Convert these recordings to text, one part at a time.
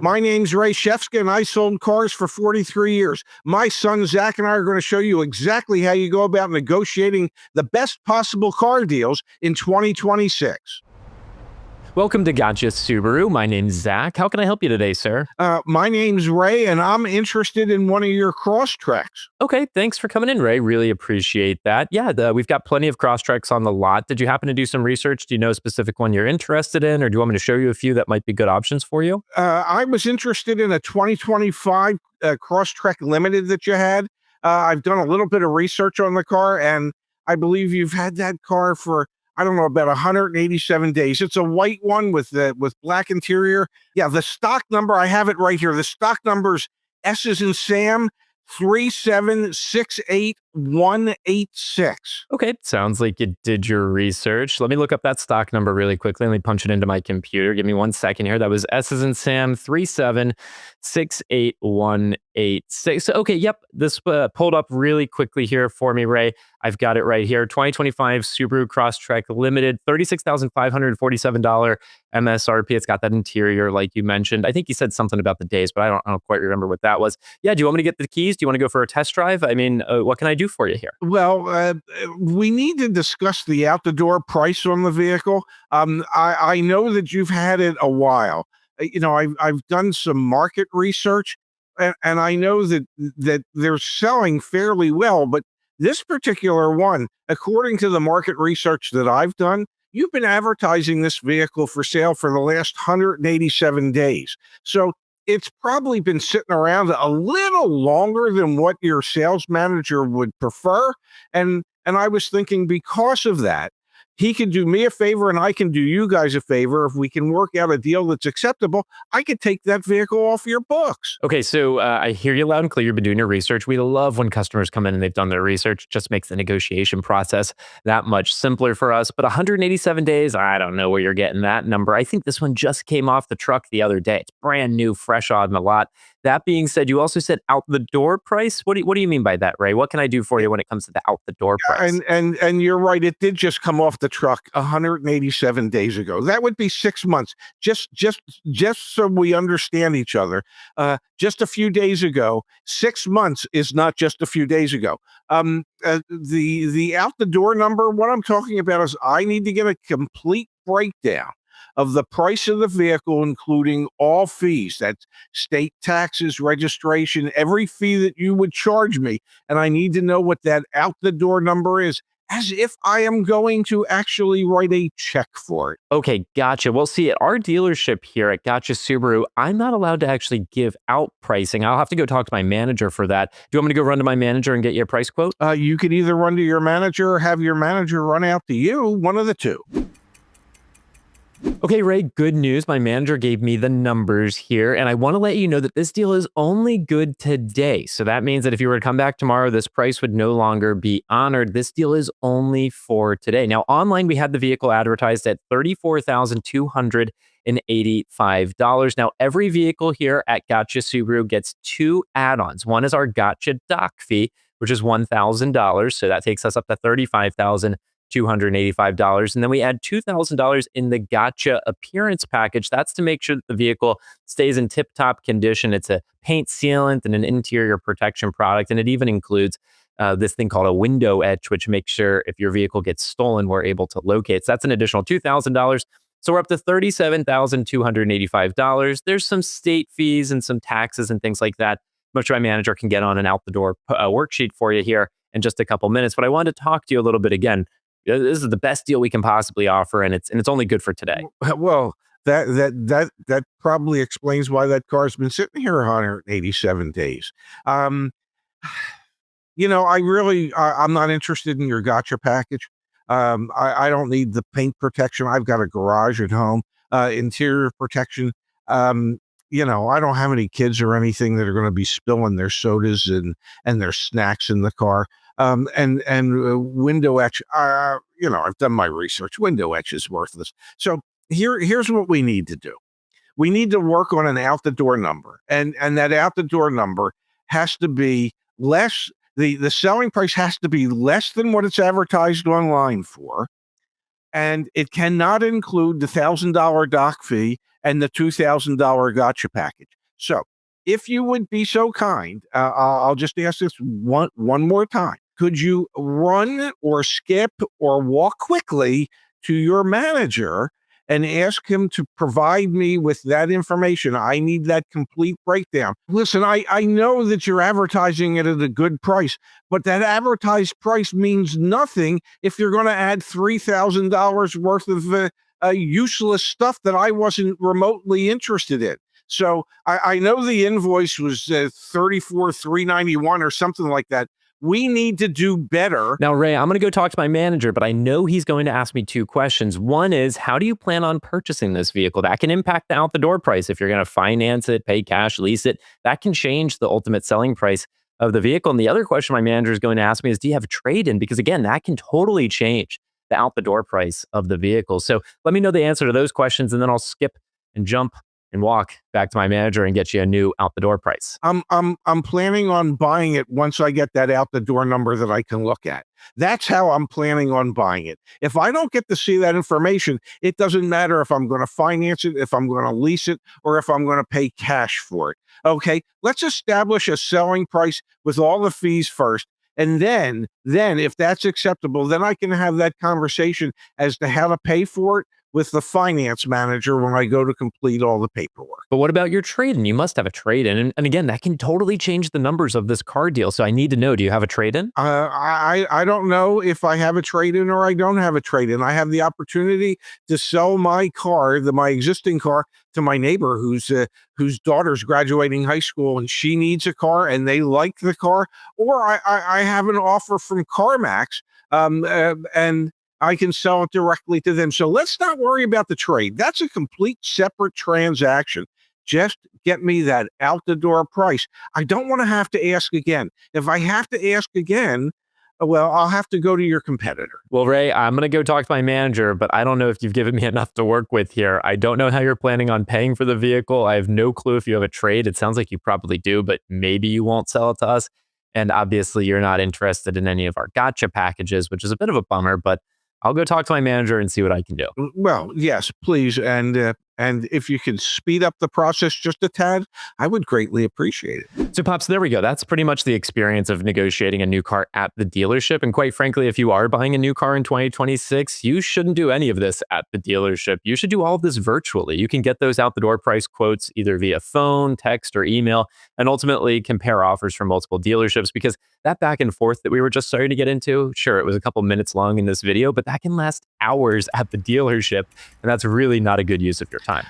My name's Ray Shefska, and I sold cars for 43 years. My son, Zach, and I are going to show you exactly how you go about negotiating the best possible car deals in 2026. Welcome to Gotcha Subaru. My name's Zach. How can I help you today, sir? My name's Ray, and I'm interested in one of your Crosstreks. Okay, thanks for coming in, Ray. Really appreciate that. Yeah, we've got plenty of Crosstreks on the lot. Did you happen to do some research? Do you know a specific one you're interested in, or do you want me to show you a few that might be good options for you? I was interested in a 2025 Crosstrek Limited that you had. I've done a little bit of research on the car, and I believe you've had that car for, I don't know, about 187 days. It's a white one with black interior. Yeah, the stock number, I have it right here. The stock number's S as in Sam 3768186. Okay, sounds like you did your research. Let me look up that stock number really quickly. Let me punch it into my computer. Give me 1 second here. That was S as in Sam 3768186. Okay, yep, this pulled up really quickly here for me, Ray. I've got it right here. 2025 Subaru Crosstrek Limited, $36,547 MSRP. It's got that interior like you mentioned. I think you said something about the days, but I don't quite remember what that was. Yeah, do you want me to get the keys? Do you want to go for a test drive? I mean, what can I do for you here? Well, we need to discuss the out-the-door price on the vehicle. I know that you've had it a while. I've done some market research, and I know that they're selling fairly well, but this particular one, according to the market research that I've done, you've been advertising this vehicle for sale for the last 187 days. So it's probably been sitting around a little longer than what your sales manager would prefer. And I was thinking, because of that, he can do me a favor and I can do you guys a favor. If we can work out a deal that's acceptable, I could take that vehicle off your books. Okay, so I hear you loud and clear. You've been doing your research. We love when customers come in and they've done their research. Just makes the negotiation process that much simpler for us. But 187 days, I don't know where you're getting that number. I think this one just came off the truck the other day. It's brand new, fresh on the lot. That being said, you also said out the door price. What do you mean by that, Ray? What can I do for you when it comes to the out the door price? And you're right. It did just come off the truck 187 days ago. That would be 6 months. Just so we understand each other. Just a few days ago. 6 months is not just a few days ago. The out the door number. What I'm talking about is I need to get a complete breakdown of the price of the vehicle, including all fees. That's state taxes, registration, every fee that you would charge me. And I need to know what that out the door number is, as if I am going to actually write a check for it. Okay, gotcha. Well, see, at our dealership here at Gotcha Subaru, I'm not allowed to actually give out pricing. I'll have to go talk to my manager for that. Do you want me to go run to my manager and get you a price quote? You could either run to your manager or have your manager run out to you, one of the two. Okay, Ray, good news. My manager gave me the numbers here, and I want to let you know that this deal is only good today. So that means that if you were to come back tomorrow, this price would no longer be honored. This deal is only for today. Now, online, we had the vehicle advertised at $34,285. Now, every vehicle here at Gotcha Subaru gets 2 add-ons. One is our Gotcha dock fee, which is $1,000. So that takes us up to $35,285. And then we add $2,000 in the Gotcha appearance package. That's to make sure that the vehicle stays in tip-top condition. It's a paint sealant and an interior protection product. And it even includes this thing called a window etch, which makes sure if your vehicle gets stolen, we're able to locate. So that's an additional $2,000. So we're up to $37,285. There's some state fees and some taxes and things like that, which my manager can get on an out-the-door worksheet for you here in just a couple minutes. But I wanted to talk to you a little bit again. This is the best deal we can possibly offer, and it's only good for today. Well, that probably explains why that car's been sitting here 187 days. I'm not interested in your Gotcha package. I don't need the paint protection. I've got a garage at home, interior protection. I don't have any kids or anything that are going to be spilling their sodas and their snacks in the car. And window etch, I've done my research. Window etch is worthless. So here's what we need to do. We need to work on an out the door number, and that out the door number has to be less. The selling price has to be less than what it's advertised online for, and it cannot include the $1,000 doc fee and the $2,000 gotcha package. So, if you would be so kind, I'll just ask this one more time. Could you run or skip or walk quickly to your manager and ask him to provide me with that information? I need that complete breakdown. Listen, I know that you're advertising it at a good price, but that advertised price means nothing if you're going to add $3,000 worth of useless stuff that I wasn't remotely interested in. So I know the invoice was 34,391 or something like that. We need to do better. Now, Ray, I'm going to go talk to my manager, but I know he's going to ask me two questions. One is, how do you plan on purchasing this vehicle? That can impact the out the door price. If you're going to finance it, pay cash, lease it, that can change the ultimate selling price of the vehicle. And the other question my manager is going to ask me is, do you have a trade-in? Because again, that can totally change the out the door price of the vehicle. So let me know the answer to those questions, and then I'll skip and jump and walk back to my manager and get you a new out the door price. I'm planning on buying it once I get that out the door number that I can look at. That's how I'm planning on buying it. If I don't get to see that information, it doesn't matter if I'm going to finance it, if I'm going to lease it, or if I'm going to pay cash for it. Okay, let's establish a selling price with all the fees first. And then if that's acceptable, then I can have that conversation as to how to pay for it with the finance manager when I go to complete all the paperwork. But what about your trade-in? You must have a trade-in. And again, that can totally change the numbers of this car deal. So I need to know, do you have a trade-in? I don't know if I have a trade-in or I don't have a trade-in. I have the opportunity to sell my car, my existing car, to my neighbor whose daughter's graduating high school and she needs a car and they like the car. Or I have an offer from CarMax, and I can sell it directly to them. So let's not worry about the trade. That's a complete separate transaction. Just get me that out the door price. I don't want to have to ask again. If I have to ask again, well, I'll have to go to your competitor. Well, Ray, I'm going to go talk to my manager, but I don't know if you've given me enough to work with here. I don't know how you're planning on paying for the vehicle. I have no clue if you have a trade. It sounds like you probably do, but maybe you won't sell it to us. And obviously, you're not interested in any of our gotcha packages, which is a bit of a bummer, but I'll go talk to my manager and see what I can do. Well, yes, please. And if you can speed up the process just a tad, I would greatly appreciate it. So, Pops, there we go. That's pretty much the experience of negotiating a new car at the dealership. And quite frankly, if you are buying a new car in 2026, you shouldn't do any of this at the dealership. You should do all of this virtually. You can get those out the door price quotes either via phone, text, or email, and ultimately compare offers from multiple dealerships, because that back and forth that we were just starting to get into, sure, it was a couple minutes long in this video, but that can last hours at the dealership. And that's really not a good use of your time.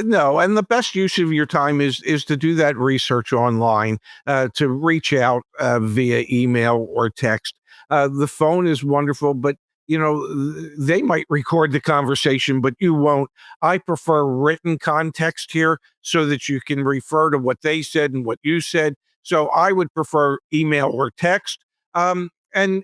No, and the best use of your time is to do that research online, to reach out via email or text. The phone is wonderful, but they might record the conversation, but you won't. I prefer written context here so that you can refer to what they said and what you said. So I would prefer email or text. And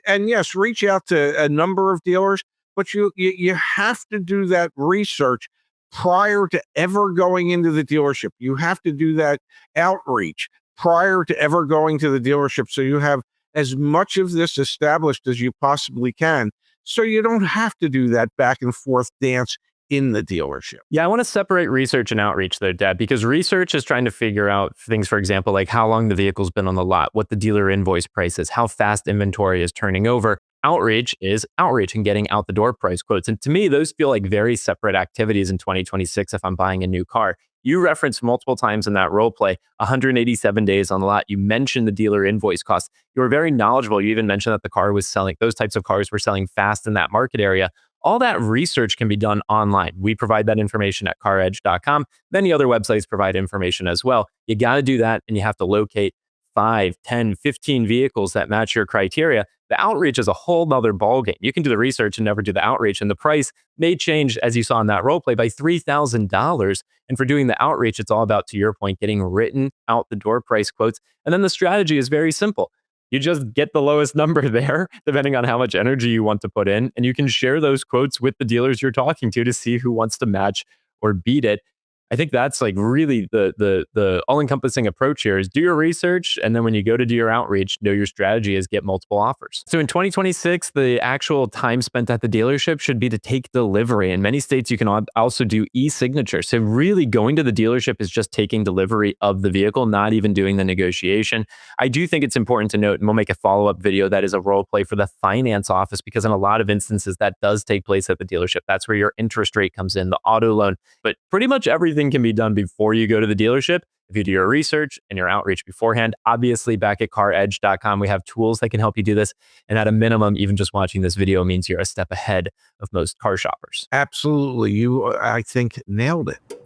yes, reach out to a number of dealers, but you have to do that research prior to ever going into the dealership. You have to do that outreach prior to ever going to the dealership, so you have as much of this established as you possibly can, so you don't have to do that back and forth dance in the dealership. Yeah, I want to separate research and outreach though, Dad, because research is trying to figure out things, for example, like how long the vehicle's been on the lot, what the dealer invoice price is, how fast inventory is turning over. Outreach is outreach and getting out the door price quotes. And to me, those feel like very separate activities in 2026 if I'm buying a new car. You referenced multiple times in that role play, 187 days on the lot. You mentioned the dealer invoice cost. You were very knowledgeable. You even mentioned that the car was selling, those types of cars were selling fast in that market area. All that research can be done online. We provide that information at CarEdge.com. Many other websites provide information as well. You got to do that, and you have to locate 5, 10, 15 vehicles that match your criteria. The outreach is a whole nother ballgame. You can do the research and never do the outreach, and the price may change, as you saw in that role play, by $3,000. And for doing the outreach, it's all about, to your point, getting written out the door price quotes. And then the strategy is very simple. You just get the lowest number there, depending on how much energy you want to put in. And you can share those quotes with the dealers you're talking to see who wants to match or beat it. I think that's like really the all-encompassing approach here is do your research, and then when you go to do your outreach, know your strategy is get multiple offers. So in 2026, the actual time spent at the dealership should be to take delivery. In many states, you can also do e-signature. So really going to the dealership is just taking delivery of the vehicle, not even doing the negotiation. I do think it's important to note, and we'll make a follow-up video that is a role play for the finance office, because in a lot of instances that does take place at the dealership. That's where your interest rate comes in, the auto loan, but pretty much everything can be done before you go to the dealership. If you do your research and your outreach beforehand, obviously back at caredge.com, we have tools that can help you do this. And at a minimum, even just watching this video means you're a step ahead of most car shoppers. Absolutely. You, I think, nailed it.